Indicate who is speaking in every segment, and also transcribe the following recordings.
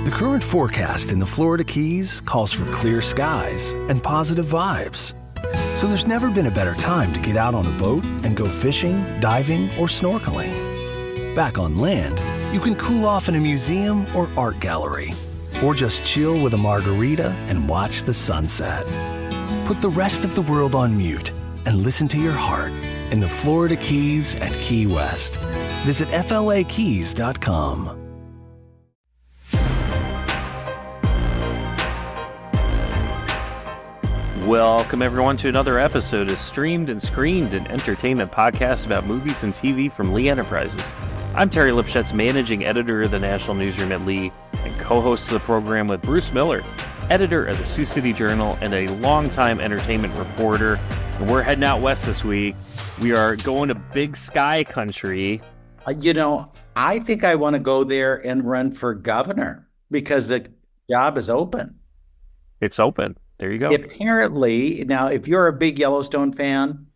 Speaker 1: The current forecast in the Florida Keys calls for clear skies and positive vibes. So there's never been a better time to get out on a boat and go fishing, diving, or snorkeling. Back on land, you can cool off in a museum or art gallery, or just chill with a margarita and watch the sunset. Put the rest of the world on mute and listen to your heart in the Florida Keys and Key West. Visit flakeys.com.
Speaker 2: Welcome, everyone, to another episode of Streamed and Screened, an entertainment podcast about movies and TV from Lee Enterprises. I'm Terry Lipschutz, managing editor of the National Newsroom at Lee, and co-host of the program with Bruce Miller, editor of the Sioux City Journal and a longtime entertainment reporter. And we're heading out west this week. We are going to Big Sky Country.
Speaker 3: I think I want to go there and run for governor because the job is open.
Speaker 2: It's open. There you go.
Speaker 3: Apparently, now, if you're a big Yellowstone fan,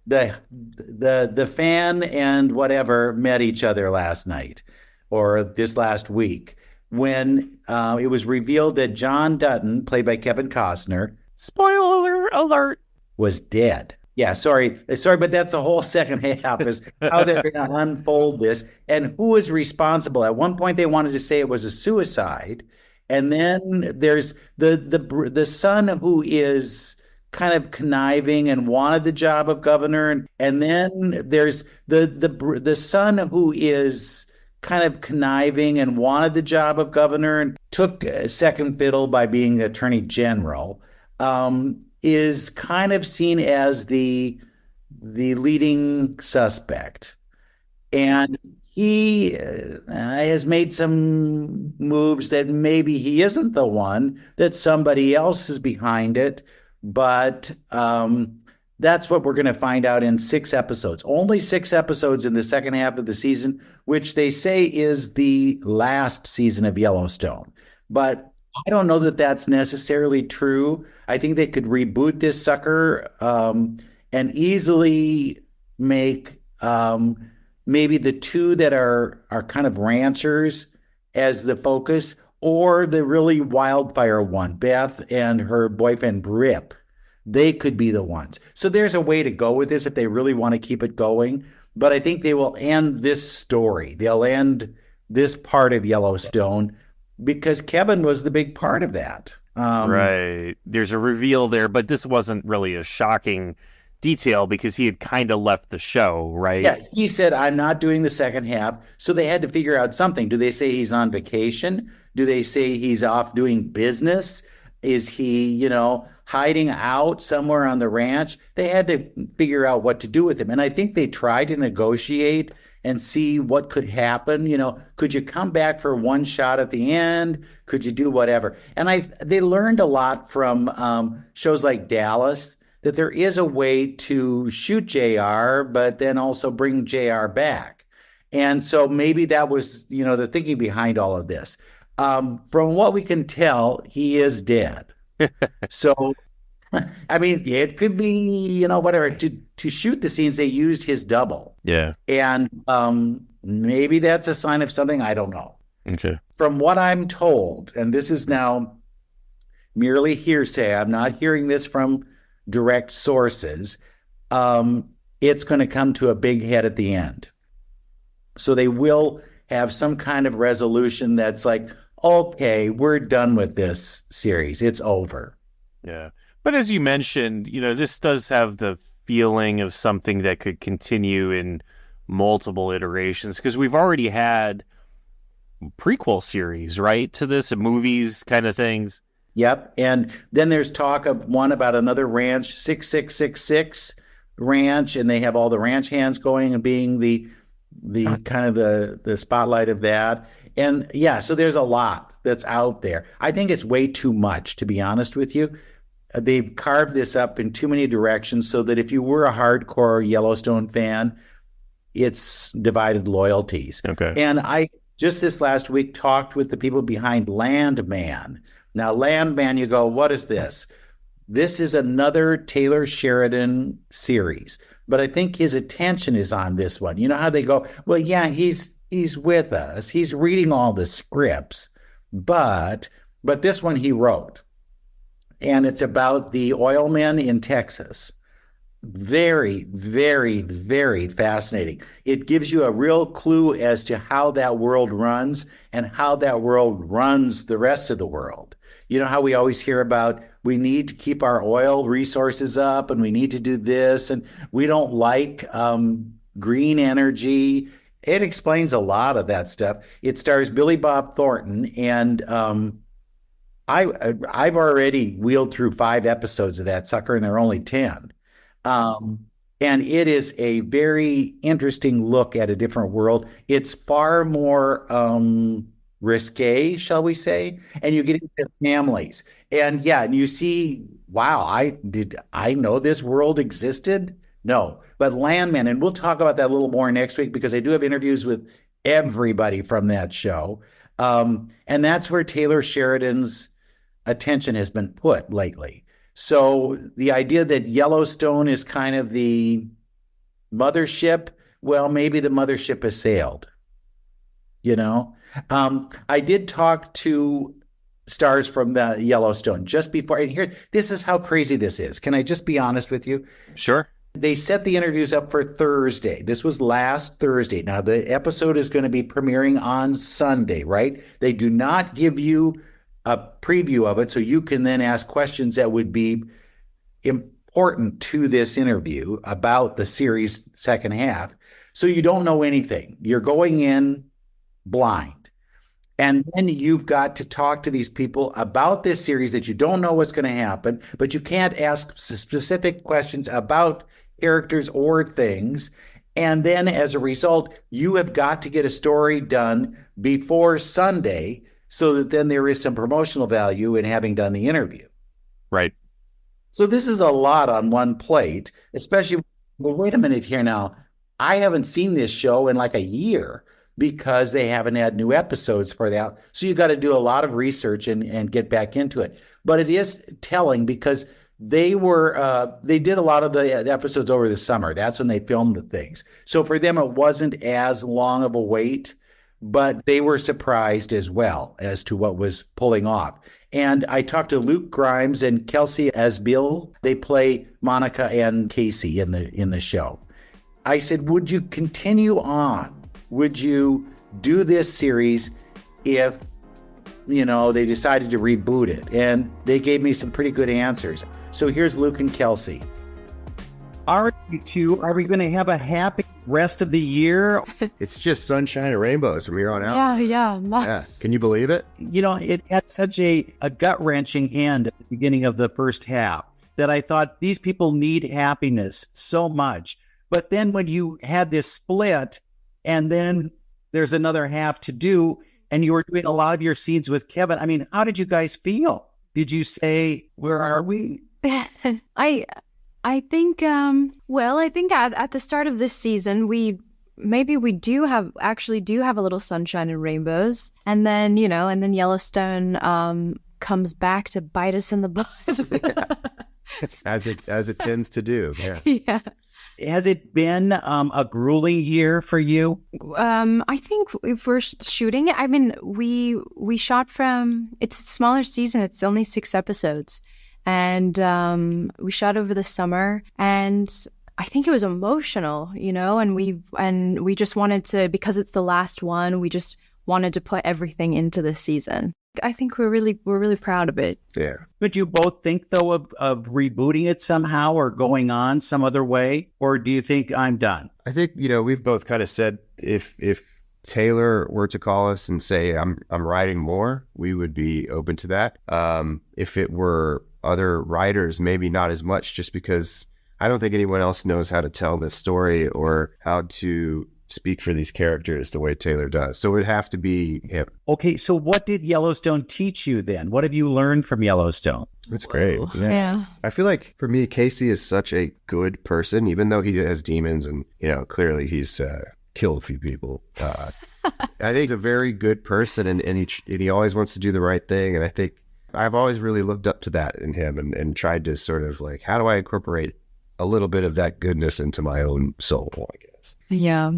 Speaker 3: the fan and whatever met each other last night or this last week when it was revealed that John Dutton, played by Kevin Costner,
Speaker 2: spoiler alert,
Speaker 3: was dead. Yeah, sorry, but that's the whole second half is how they're going to unfold this and who is responsible. At one point, they wanted to say it was a suicide. And then there's the son who is kind of conniving and wanted the job of governor. And then there's the son who is kind of conniving and wanted the job of governor and took second fiddle by being attorney general, is kind of seen as the leading suspect. And he has made some moves that maybe he isn't the one, that somebody else is behind it. But that's what we're going to find out in 6 episodes. Only 6 episodes in the second half of the season, which they say is the last season of Yellowstone. But I don't know that that's necessarily true. I think they could reboot this sucker and easily make maybe the 2 that are kind of ranchers as the focus, or the really wildfire one, Beth and her boyfriend Rip. They could be the ones. So there's a way to go with this if they really want to keep it going. But I think they will end this story. They'll end this part of Yellowstone because Kevin was the big part of that.
Speaker 2: Right. There's a reveal there, but this wasn't really a shocking detail because he had kind of left the show, right?
Speaker 3: Yeah, he said, I'm not doing the second half. So they had to figure out something. Do they say he's on vacation? Do they say he's off doing business? Is he, hiding out somewhere on the ranch? They had to figure out what to do with him. And I think they tried to negotiate and see what could happen. Could you come back for one shot at the end? Could you do whatever? And they learned a lot from shows like Dallas, that there is a way to shoot JR, but then also bring JR back. And so maybe that was, the thinking behind all of this. From what we can tell, he is dead. So, I mean, it could be, whatever. To shoot the scenes, they used his double.
Speaker 2: Yeah.
Speaker 3: And maybe that's a sign of something. I don't know.
Speaker 2: Okay.
Speaker 3: From what I'm told, and this is now merely hearsay, I'm not hearing this from direct sources, it's going to come to a big head at the end. So they will have some kind of resolution that's like, okay, we're done with this series. It's over.
Speaker 2: Yeah. But as you mentioned, this does have the feeling of something that could continue in multiple iterations because we've already had prequel series, right, to this, movies kind of things.
Speaker 3: Yep. And then there's talk of one about another ranch, 6666 ranch, and they have all the ranch hands going and being the kind of the spotlight of that. And yeah, so there's a lot that's out there. I think it's way too much, to be honest with you. They've carved this up in too many directions so that if you were a hardcore Yellowstone fan, it's divided loyalties.
Speaker 2: Okay.
Speaker 3: And I just this last week talked with the people behind Landman. Now, Landman, you go, what is this? This is another Taylor Sheridan series, but I think his attention is on this one. You know how they go, well, yeah, he's with us. He's reading all the scripts, but this one he wrote, and it's about the oil men in Texas. Very, very, very fascinating. It gives you a real clue as to how that world runs and how that world runs the rest of the world. You know how we always hear about we need to keep our oil resources up and we need to do this and we don't like green energy. It explains a lot of that stuff. It stars Billy Bob Thornton, and I've already wheeled through 5 episodes of that sucker, and there are only 10. And it is a very interesting look at a different world. It's far more risque, shall we say? And you get into families. And yeah, and you see, wow, I know this world existed? No, but Landman, and we'll talk about that a little more next week because I do have interviews with everybody from that show. And that's where Taylor Sheridan's attention has been put lately. So the idea that Yellowstone is kind of the mothership, well, maybe the mothership has sailed, you know? I did talk to stars from the Yellowstone just before, and here, this is how crazy this is. Can I just be honest with you?
Speaker 2: Sure.
Speaker 3: They set the interviews up for Thursday. This was last Thursday. Now, the episode is going to be premiering on Sunday, right? They do not give you a preview of it so you can then ask questions that would be important to this interview about the series' second half. So you don't know anything. You're going in blind. And then you've got to talk to these people about this series that you don't know what's going to happen, but you can't ask specific questions about characters or things. And then as a result, you have got to get a story done before Sunday so that then there is some promotional value in having done the interview.
Speaker 2: Right.
Speaker 3: So this is a lot on one plate, especially, well, wait a minute here now. I haven't seen this show in like a year because they haven't had new episodes for that. So you got to do a lot of research and get back into it. But it is telling because they did a lot of the episodes over the summer. That's when they filmed the things. So for them, it wasn't as long of a wait, but they were surprised as well as to what was pulling off. And I talked to Luke Grimes and Kelsey Asbille. They play Monica and Kayce in the show. I said, would you continue on? Would you do this series if, they decided to reboot it? And they gave me some pretty good answers. So here's Luke and Kelsey.
Speaker 4: Are we going to have a happy rest of the year?
Speaker 5: It's just sunshine and rainbows from here on out.
Speaker 6: Yeah.
Speaker 5: Can you believe it?
Speaker 4: It had such a gut-wrenching end at the beginning of the first half that I thought these people need happiness so much. But then when you had this split and then there's another half to do and you were doing a lot of your scenes with Kevin, how did you guys feel? Did you say, where are we?
Speaker 6: I think at the start of this season, we do have a little sunshine and rainbows. And then, Yellowstone comes back to bite us in the butt.
Speaker 5: As it tends to do. Yeah.
Speaker 6: Yeah.
Speaker 4: Has it been a grueling year for you?
Speaker 6: I think if we're shooting it, we shot it's a smaller season. It's only 6 episodes. And we shot over the summer, and I think it was emotional, and we just wanted to, because it's the last one, we just wanted to put everything into the season. I think we're really proud of it.
Speaker 5: Yeah.
Speaker 4: Could you both think, though, of rebooting it somehow or going on some other way? Or do you think I'm done?
Speaker 5: I think, we've both kind of said if Taylor were to call us and say, I'm writing more, we would be open to that. If it were other writers, maybe not as much, just because I don't think anyone else knows how to tell this story or how to speak for these characters the way Taylor does. So it would have to be him.
Speaker 4: Okay, so what did Yellowstone teach you then? What have you learned from Yellowstone?
Speaker 5: That's great.
Speaker 6: Yeah.
Speaker 5: I feel like for me, Kayce is such a good person, even though he has demons and, clearly he's killed a few people. I think he's a very good person and he always wants to do the right thing. And I think I've always really looked up to that in him and tried to sort of like, how do I incorporate a little bit of that goodness into my own soul, I guess.
Speaker 6: Yeah.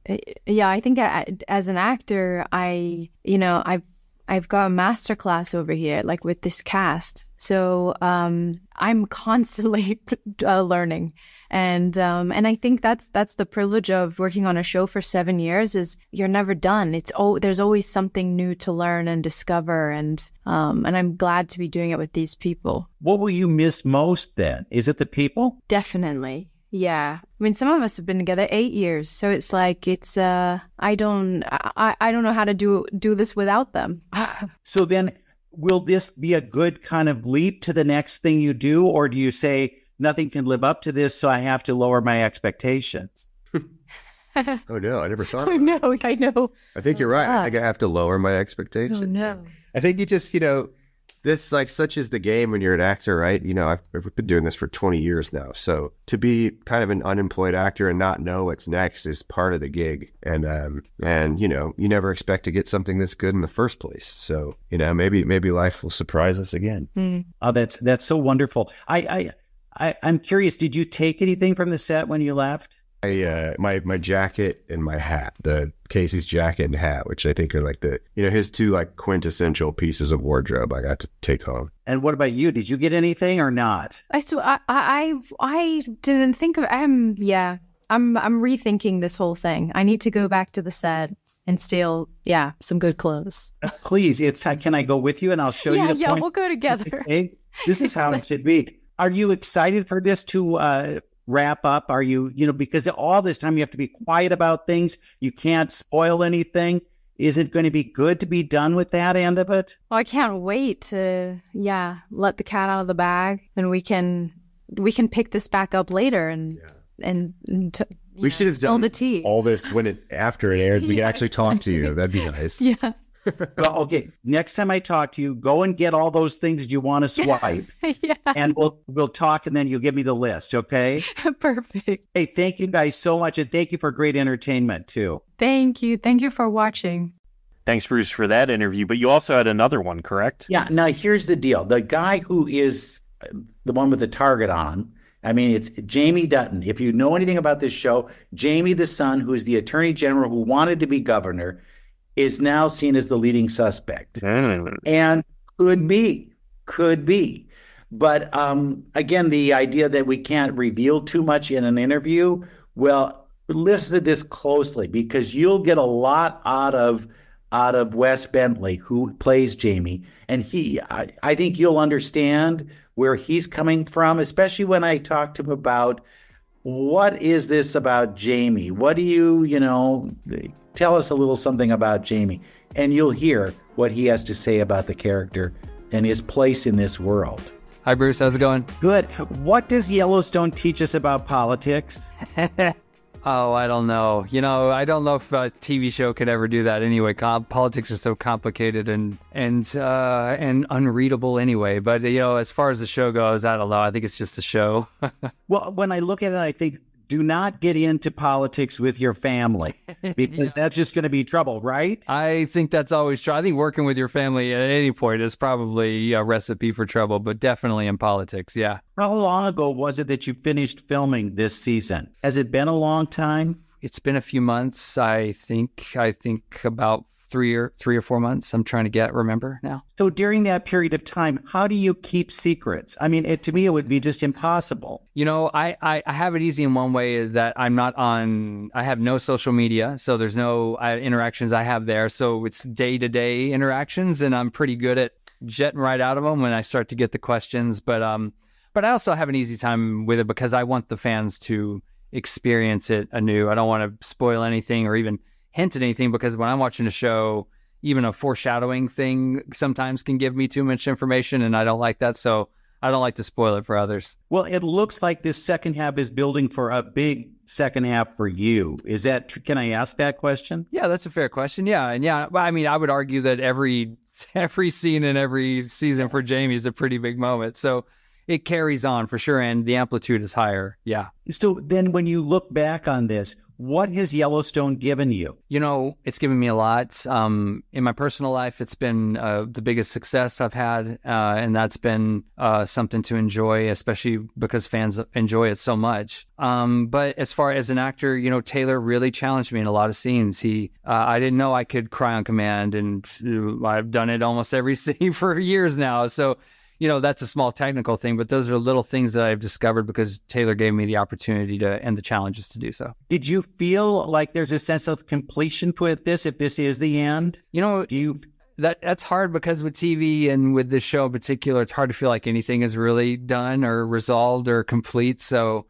Speaker 6: I think as an actor, I've I've got a master class over here, like with this cast. So I'm constantly learning, and I think that's the privilege of working on a show for 7 years is you're never done. There's always something new to learn and discover, and I'm glad to be doing it with these people.
Speaker 4: What will you miss most then? Is it the people?
Speaker 6: Definitely. Yeah. I mean, some of us have been together 8 years, so it's like I don't know how to do this without them.
Speaker 4: So then, will this be a good kind of leap to the next thing you do, or do you say nothing can live up to this, so I have to lower my expectations?
Speaker 5: Oh no, I never thought.
Speaker 6: I know.
Speaker 5: I think you're right. I think I have to lower my expectations.
Speaker 6: Oh no.
Speaker 5: I think you just, this, like, such is the game when you're an actor, right? I've been doing this for 20 years now. So to be kind of an unemployed actor and not know what's next is part of the gig. And you never expect to get something this good in the first place. So, maybe life will surprise us again.
Speaker 6: Mm.
Speaker 4: Oh, that's so wonderful. I'm curious, did you take anything from the set when you left?
Speaker 5: My jacket and my hat, the Kayce's jacket and hat, which I think are like his two like quintessential pieces of wardrobe I got to take home.
Speaker 4: And what about you? Did you get anything or not?
Speaker 6: I didn't think of. I'm rethinking this whole thing. I need to go back to the set and steal some good clothes.
Speaker 4: Please, it's time. Can I go with you and I'll show you the point?
Speaker 6: We'll go together.
Speaker 4: Okay? This is how it should be. Are you excited for this to wrap up? Are you, because all this time you have to be quiet about things. You can't spoil anything. Is it going to be good to be done with that end of it?
Speaker 6: Well, I can't wait to, let the cat out of the bag, and we can pick this back up later and
Speaker 5: we should have done
Speaker 6: the tea.
Speaker 5: All this after it aired. We can actually talk to you. That'd be nice.
Speaker 6: Yeah.
Speaker 4: Well, okay. Next time I talk to you, go and get all those things that you want to swipe.
Speaker 6: Yeah.
Speaker 4: And we'll talk, and then you'll give me the list, okay?
Speaker 6: Perfect.
Speaker 4: Hey, thank you guys so much, and thank you for great entertainment, too.
Speaker 6: Thank you. Thank you for watching.
Speaker 2: Thanks, Bruce, for that interview. But you also had another one, correct?
Speaker 3: Yeah. Now, here's the deal. The guy who is the one with the target on, it's Jamie Dutton. If you know anything about this show, Jamie, the son, who is the attorney general who wanted to be governor, is now seen as the leading suspect. And could be. But again, the idea that we can't reveal too much in an interview, well, listen to this closely, because you'll get a lot out of Wes Bentley, who plays Jamie. And I think you'll understand where he's coming from, especially when I talk to him about what is this about Jamie? What do you tell us a little something about Jamie, and you'll hear what he has to say about the character and his place in this world.
Speaker 7: Hi, Bruce. How's it going?
Speaker 4: Good. What does Yellowstone teach us about politics?
Speaker 7: Oh, I don't know. I don't know if a TV show could ever do that anyway. Politics are so complicated and unreadable anyway. But, as far as the show goes, I don't know. I think it's just a show.
Speaker 4: Well, when I look at it, I think, do not get into politics with your family, because that's just going to be trouble, right?
Speaker 7: I think that's always true. I think working with your family at any point is probably a recipe for trouble, but definitely in politics, yeah.
Speaker 4: How long ago was it that you finished filming this season? Has it been a long time?
Speaker 7: It's been a few months, I think about 3 or 4 months. I'm trying to remember now.
Speaker 4: So during that period of time, how do you keep secrets? To me, it would be just impossible.
Speaker 7: I have it easy in one way, is that I have no social media, so there's no interactions I have there. So it's day-to-day interactions, and I'm pretty good at jetting right out of them when I start to get the questions. But I also have an easy time with it because I want the fans to experience it anew. I don't want to spoil anything or even hint at anything, because when I'm watching a show, even a foreshadowing thing sometimes can give me too much information, and I don't like that. So I don't like to spoil it for others.
Speaker 4: Well, it looks like this second half is building for a big second half for you. Is that, can I ask that question?
Speaker 7: Yeah, that's a fair question. Yeah. And I would argue that every scene in every season for Jamie is a pretty big moment. So it carries on for sure. And the amplitude is higher. Yeah.
Speaker 4: So then when you look back on this, What has Yellowstone given you?
Speaker 7: It's given me a lot. In my personal life, it's been the biggest success I've had, and that's been something to enjoy, especially because fans enjoy it so much. But as far as an actor, Taylor really challenged me in a lot of scenes. I didn't know I could cry on command, and I've done it almost every scene for years now. So, that's a small technical thing, but those are little things that I've discovered because Taylor gave me the opportunity and the challenges to do so.
Speaker 4: Did you feel like there's a sense of completion with this, if this is the end?
Speaker 7: That's hard because with TV and with this show in particular, it's hard to feel like anything is really done or resolved or complete. So,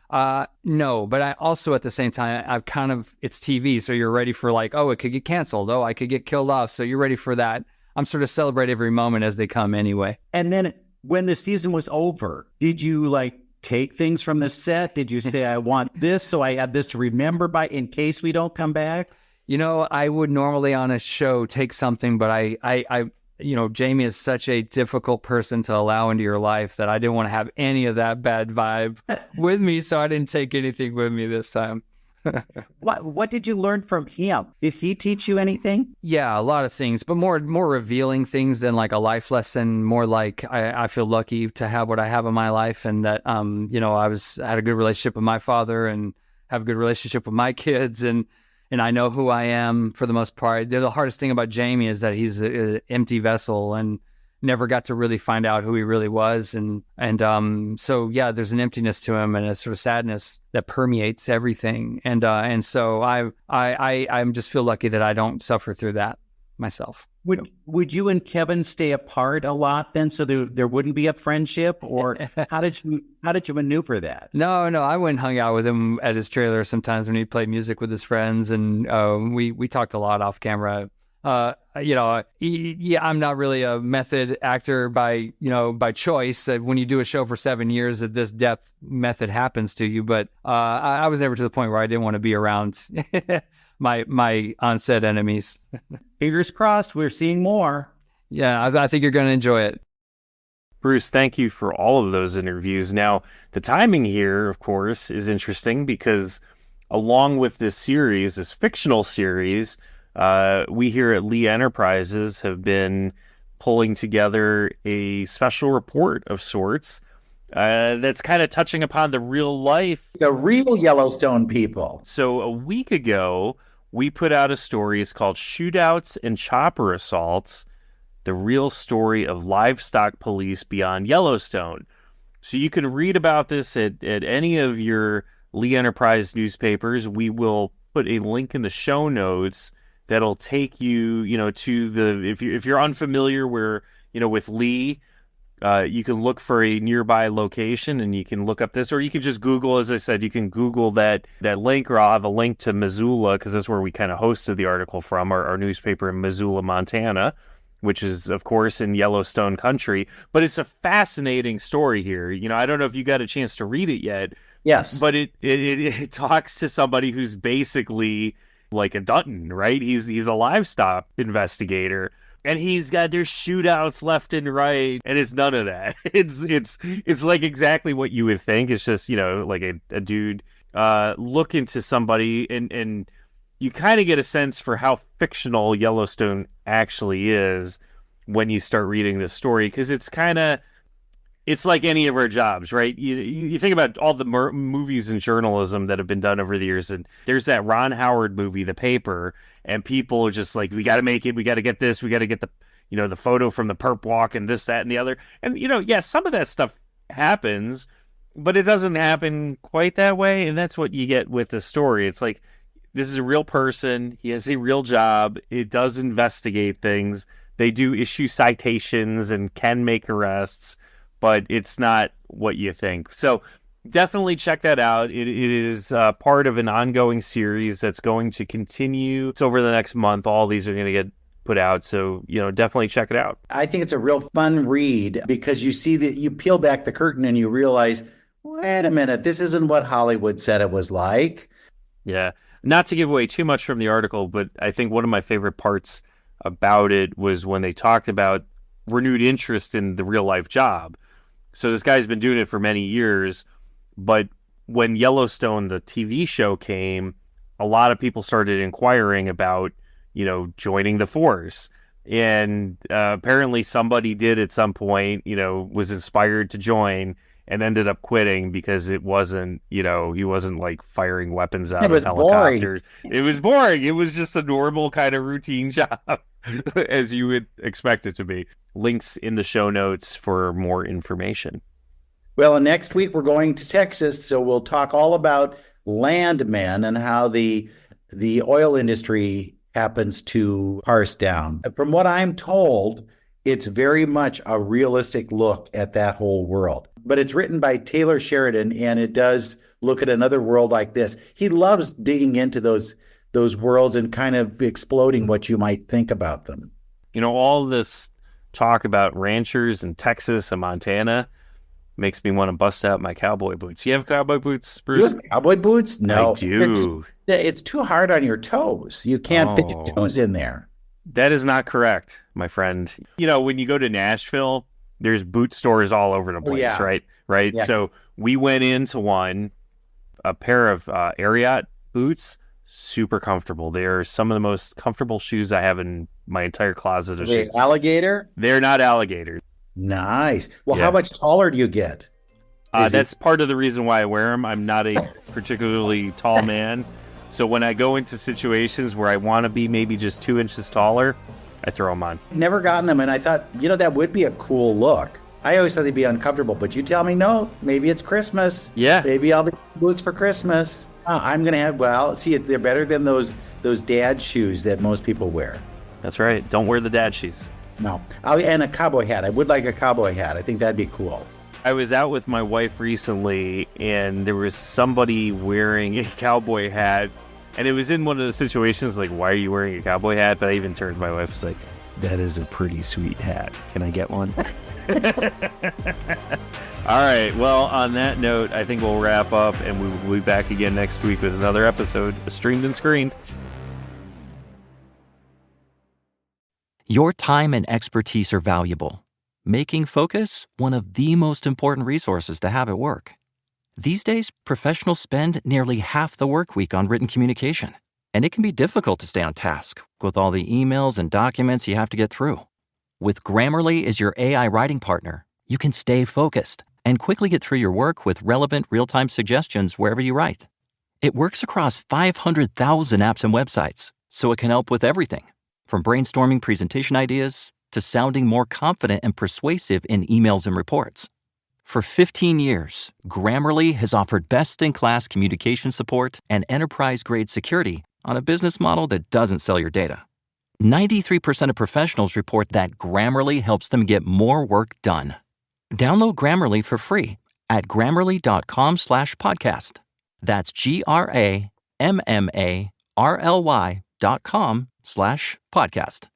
Speaker 7: no, but I also at the same time, it's TV. So you're ready for it could get canceled. Oh, I could get killed off. So you're ready for that. I'm sort of celebrate every moment as they come anyway.
Speaker 4: And then when the season was over, did you take things from the set? Did you say, I want this, so I have this to remember in case we don't come back?
Speaker 7: I would normally on a show take something, but I Jamie is such a difficult person to allow into your life that I didn't want to have any of that bad vibe with me. So I didn't take anything with me this time.
Speaker 4: What did you learn from him? Did he teach you anything?
Speaker 7: Yeah, a lot of things, but more revealing things than a life lesson. More I feel lucky to have what I have in my life, and that I had a good relationship with my father and have a good relationship with my kids, and I know who I am for the most part. The hardest thing about Jamie is that he's an empty vessel and never got to really find out who he really was. So yeah, there's an emptiness to him and a sort of sadness that permeates everything. And so I'm just feel lucky that I don't suffer through that myself.
Speaker 4: Would you and Kevin stay apart a lot then, so there wouldn't be a friendship, or how did you maneuver that?
Speaker 7: No, I went and hung out with him at his trailer sometimes when he played music with his friends, and we talked a lot off camera. I'm not really a method actor by choice. When you do a show for 7 years, at this depth, method happens to you. But I was never to the point where I didn't want to be around my on-set enemies.
Speaker 4: Fingers crossed, we're seeing more.
Speaker 7: Yeah, I think you're going to enjoy it.
Speaker 2: Bruce, thank you for all of those interviews. Now, the timing here, of course, is interesting because along with this series, this fictional series, we here at Lee Enterprises have been pulling together a special report of sorts that's kind of touching upon the real life.
Speaker 3: The real Yellowstone people.
Speaker 2: So a week ago, we put out a story. It's called Shootouts and Chopper Assaults, the real story of livestock police beyond Yellowstone. So you can read about this at any of your Lee Enterprise newspapers. We will put a link in the show notes that'll take you, to the, if you're unfamiliar with Lee, you can look for a nearby location and you can look up this, or you can just Google, as I said, you can Google that link, or I'll have a link to Missoula, because that's where we kind of hosted the article from, our newspaper in Missoula, Montana, which is, of course, in Yellowstone country. But it's a fascinating story here. I don't know if you got a chance to read it yet.
Speaker 3: Yes.
Speaker 2: But it talks to somebody who's basically like a Dutton, right? He's a livestock investigator, and there's shootouts left and right, and it's none of that. It's like exactly what you would think. It's just like a dude looking to somebody, and you kind of get a sense for how fictional Yellowstone actually is when you start reading this story, because it's like any of our jobs, right? You think about all the movies and journalism that have been done over the years, and there's that Ron Howard movie, The Paper, and people are just like, we got to make it, we got to get this, we got to get the photo from the perp walk and this, that, and the other. And, yes, some of that stuff happens, but it doesn't happen quite that way, and that's what you get with the story. It's like, this is a real person, he has a real job, it does investigate things, they do issue citations and can make arrests, but it's not what you think. So definitely check that out. It is part of an ongoing series that's going to continue. It's over the next month. All these are going to get put out. So, definitely check it out.
Speaker 3: I think it's a real fun read, because you see that you peel back the curtain and you realize, wait a minute, this isn't what Hollywood said it was like.
Speaker 2: Yeah. Not to give away too much from the article, but I think one of my favorite parts about it was when they talked about renewed interest in the real life job. So this guy's been doing it for many years, but when Yellowstone, the TV show, came, a lot of people started inquiring about, joining the force. And apparently somebody did at some point, was inspired to join and ended up quitting because it wasn't, he wasn't like firing weapons out of helicopters. Boring. It was boring. It was just a normal kind of routine job as you would expect it to be. Links in the show notes for more information.
Speaker 3: Well, and next week we're going to Texas, so we'll talk all about landmen and how the oil industry happens to parse down. From what I'm told, it's very much a realistic look at that whole world. But it's written by Taylor Sheridan, and it does look at another world like this. He loves digging into those worlds and kind of exploding what you might think about them.
Speaker 2: All this talk about ranchers in Texas and Montana makes me want to bust out my cowboy boots. You have cowboy boots, Bruce?
Speaker 3: You have cowboy boots? No.
Speaker 2: I do.
Speaker 3: It's too hard on your toes. You can't fit your toes in there.
Speaker 2: That is not correct, my friend. When you go to Nashville, there's boot stores all over the place, right? Right. Yeah. So we went into a pair of Ariat boots, super comfortable. They're some of the most comfortable shoes I have in my entire closet of shoes.
Speaker 3: Alligator?
Speaker 2: They're not alligator.
Speaker 3: Nice. Well, how much taller do you get?
Speaker 2: That's part of the reason why I wear them. I'm not a particularly tall man. So when I go into situations where I want to be maybe just 2 inches taller, I throw them on.
Speaker 3: Never gotten them, and I thought, that would be a cool look. I always thought they'd be uncomfortable, but you tell me no, maybe it's Christmas.
Speaker 2: Yeah.
Speaker 3: Maybe I'll be boots for Christmas. I'm going to have, they're better than those dad shoes that most people wear.
Speaker 2: That's right. Don't wear the dad shoes.
Speaker 3: No. And a cowboy hat. I would like a cowboy hat. I think that'd be cool.
Speaker 2: I was out with my wife recently, and there was somebody wearing a cowboy hat, and it was in one of those situations like, why are you wearing a cowboy hat? But I even turned to my wife and was like, that is a pretty sweet hat. Can I get one? All right. Well, on that note, I think we'll wrap up, and we will be back again next week with another episode of Streamed and Screened.
Speaker 8: Your time and expertise are valuable, making Focus one of the most important resources to have at work. These days, professionals spend nearly half the work week on written communication, and it can be difficult to stay on task with all the emails and documents you have to get through. With Grammarly as your AI writing partner, you can stay focused and quickly get through your work with relevant real-time suggestions wherever you write. It works across 500,000 apps and websites, so it can help with everything, from brainstorming presentation ideas to sounding more confident and persuasive in emails and reports. For 15 years, Grammarly has offered best-in-class communication support and enterprise-grade security on a business model that doesn't sell your data. 93% of professionals report that Grammarly helps them get more work done. Download Grammarly for free at Grammarly.com/podcast. That's GRAMMARLY.com/podcast.